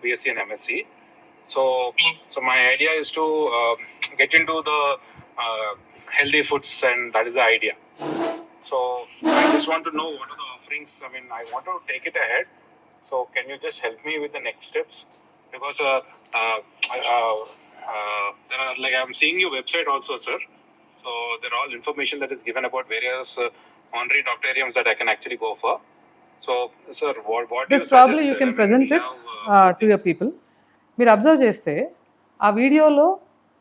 BSc and MSc. So my idea is to get into the healthy foods, and that is the idea. So I just want to know what are the offerings. I mean, I want to take it ahead. So can you just help me with the next steps? Because there are, like, I'm seeing your website also, sir. So there are all information that is given about various honorary doctorariums that I can actually go for. So, sir, what do you This probably suggest? you can I mean, present we it have, to your people. మీరు observe చేస్తే ఆ వీడియోలో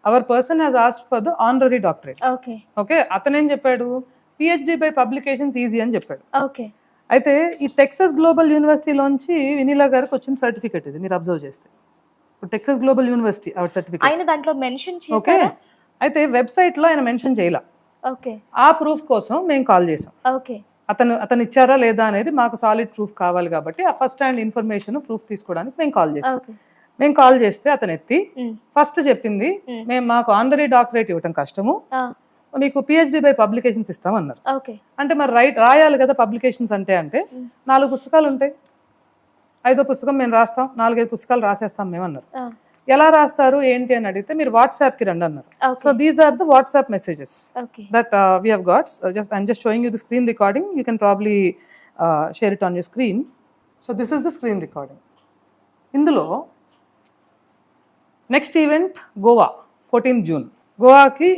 our person has asked for the honorary doctorate. Okay okay, అతను ఏం చెప్పాడు, PhD by publications easy అని చెప్పాడు. Okay అయితే ఈ టెక్సస్ గ్లోబల్ యూనివర్సిటీలోంచి వినీలా గారికి వచ్చిన సర్టిఫికెట్ ఇది, మీరు అబ్జర్వ్ చేస్తే. ఇప్పుడు టెక్సస్ గ్లోబల్ యూనివర్సిటీ ఆవిడ సర్టిఫికెట్. ఆయన దాంట్లో మెన్షన్ ఓకే, చేశారా? అయితే వెబ్సైట్లో ఆయన మెన్షన్ చేయాల. ఓకే ఆ ప్రూఫ్ కోసం మేము కాల్ చేసాం. ఓకే అతను ఇచ్చారా లేదా అనేది మాకు సాలిడ్ ప్రూఫ్ కావాలి కాబట్టి ఆ ఫస్ట్ హ్యాండ్ ఇన్ఫర్మేషన్ ప్రూఫ్ తీసుకోవడానికి మేము కాల్ చేసాం. ఓకే మేము కాల్ చేస్తే అతను ఎత్తి ఫస్ట్ చెప్పింది, మేము మాకు ఆనరరీ డాక్టరేట్ ఇవ్వటం కష్టము, మీకు పిహెచ్డి బై పబ్లికేషన్స్ ఇస్తామన్నారు. ఓకే అంటే మరి రాయాలి కదా పబ్లికేషన్స్ అంటే 4 పుస్తకాలు ఉంటాయి, 5వ పుస్తకం మేము రాస్తాం, 4-5 పుస్తకాలు రాసేస్తాం మేము అన్నారు. ఎలా రాస్తారు ఏంటి అని అడిగితే మీరు వాట్సాప్కి రండి అన్నారు. So these are the WhatsApp messages that we have got. I'm just showing you the screen recording. You can probably share it on your screen. So this is the screen recording. ఇందులో next event Goa 14th June. గోవాకి